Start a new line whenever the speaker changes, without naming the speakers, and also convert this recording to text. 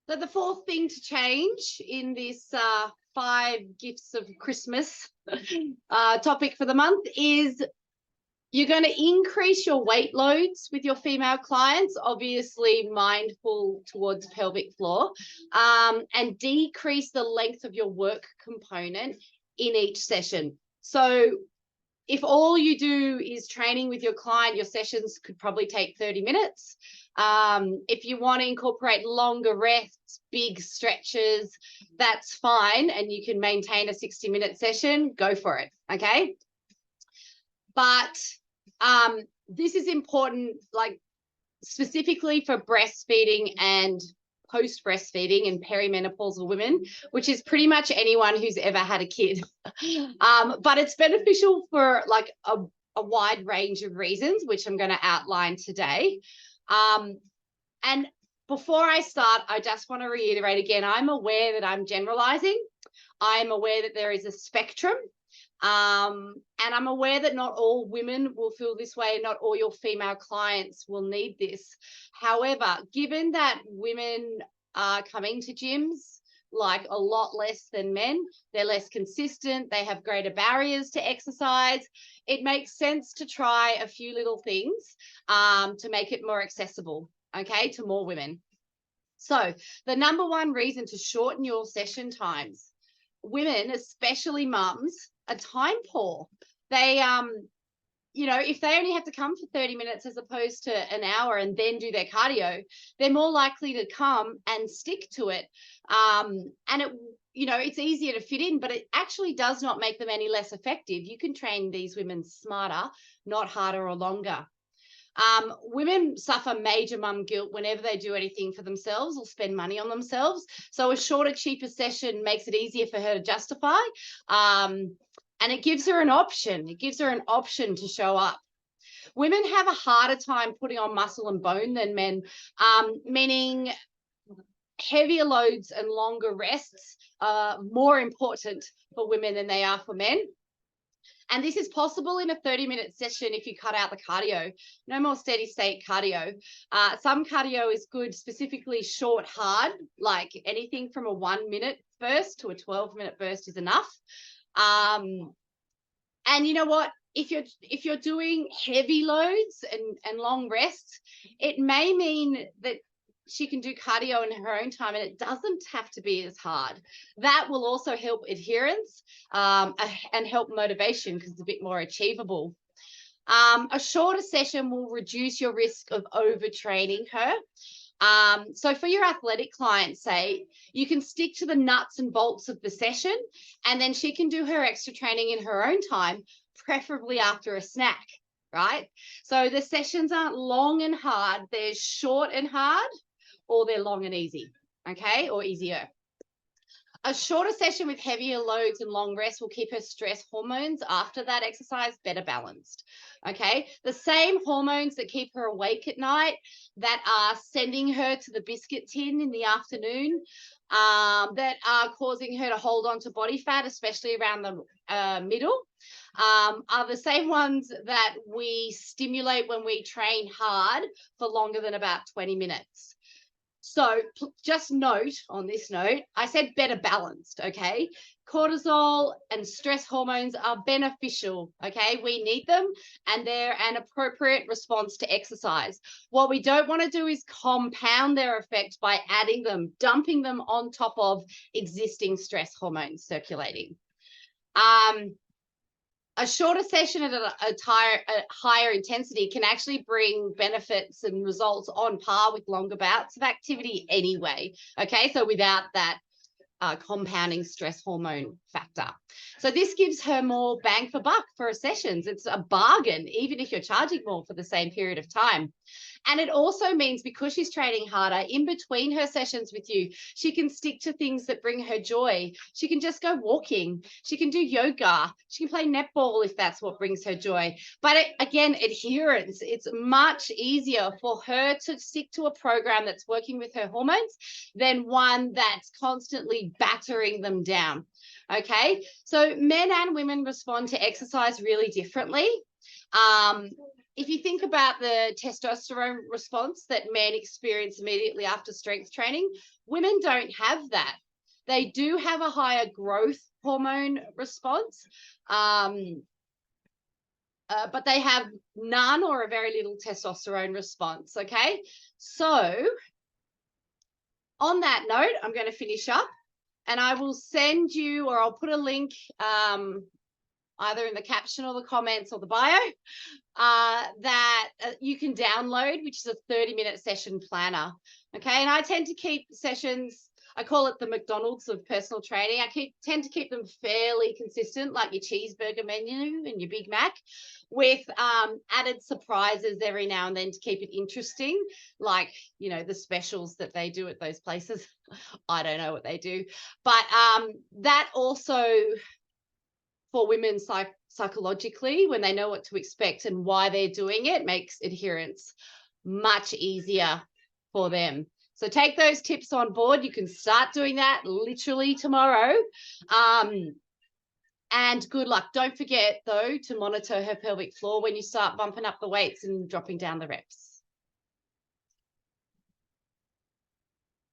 So the fourth thing to change in this 5 gifts of Christmas topic for the month is you're going to increase your weight loads with your female clients, obviously mindful towards pelvic floor, and decrease the length of your work component in each session. So if all you do is training with your client, your sessions could probably take 30 minutes. If you want to incorporate longer rests, big stretches, that's fine. And you can maintain a 60-minute session, go for it. Okay. But this is important, like specifically for breastfeeding and post-breastfeeding and perimenopausal women, which is pretty much anyone who's ever had a kid. But it's beneficial for like a wide range of reasons, which I'm going to outline today. And before I start, I just want to reiterate again, I'm aware that I'm generalizing. I'm aware that there is a spectrum. And I'm aware that not all women will feel this way, not all your female clients will need this. However, given that women are coming to gyms like a lot less than men, they're less consistent, they have greater barriers to exercise, it makes sense to try a few little things to make it more accessible, okay, to more women. So the number one reason to shorten your session times, women, especially mums, are time poor. They, if they only have to come for 30 minutes as opposed to an hour and then do their cardio, they're more likely to come and stick to it. And it's easier to fit in, but it actually does not make them any less effective. You can train these women smarter, not harder or longer. Women suffer major mum guilt whenever they do anything for themselves or spend money on themselves. So a shorter, cheaper session makes it easier for her to justify. And it gives her an option. It gives her an option to show up. Women have a harder time putting on muscle and bone than men, meaning heavier loads and longer rests are more important for women than they are for men. And this is possible in a 30-minute session if you cut out the cardio. No more steady state cardio. Some cardio is good, specifically short, hard, like anything from a 1-minute burst to a 12-minute burst is enough. And you know what? If you're doing heavy loads and long rests, it may mean that she can do cardio in her own time and it doesn't have to be as hard. That will also help adherence and help motivation because it's a bit more achievable. A shorter session will reduce your risk of overtraining her. So for your athletic clients, say, you can stick to the nuts and bolts of the session and then she can do her extra training in her own time, preferably after a snack, right? So the sessions aren't long and hard, they're short and hard, or they're long and easy, okay, or easier. A shorter session with heavier loads and long rest will keep her stress hormones after that exercise better balanced, okay? The same hormones that keep her awake at night, that are sending her to the biscuit tin in the afternoon, that are causing her to hold on to body fat, especially around the middle, are the same ones that we stimulate when we train hard for longer than about 20 minutes. So just note on this note, I said better balanced, okay? Cortisol and stress hormones are beneficial, okay? We need them and they're an appropriate response to exercise. What we don't want to do is compound their effect by adding them, dumping them on top of existing stress hormones circulating. A shorter session at a higher intensity can actually bring benefits and results on par with longer bouts of activity anyway, okay? So without that compounding stress hormone factor. So this gives her more bang for buck for her sessions. It's a bargain, even if you're charging more for the same period of time. And it also means because she's training harder, in between her sessions with you, she can stick to things that bring her joy. She can just go walking. She can do yoga. She can play netball if that's what brings her joy. But again, adherence, it's much easier for her to stick to a program that's working with her hormones than one that's constantly battering them down. Okay, so men and women respond to exercise really differently. if you think about the testosterone response that men experience immediately after strength training, women don't have that. They do have a higher growth hormone response, but they have none or a very little testosterone response, okay? So on that note, I'm going to finish up, and I will send you, or I'll put a link either in the caption or the comments or the bio, that you can download, which is a 30-minute session planner. Okay, and I tend to keep sessions, I call it the McDonald's of personal training. I tend to keep them fairly consistent, like your cheeseburger menu and your Big Mac, with added surprises every now and then to keep it interesting, like, you know, the specials that they do at those places. I don't know what they do, but that also, for women psychologically, when they know what to expect and why they're doing it, makes adherence much easier for them. So take those tips on board. You can start doing that literally tomorrow. And good luck. Don't forget, though, to monitor her pelvic floor when you start bumping up the weights and dropping down the reps.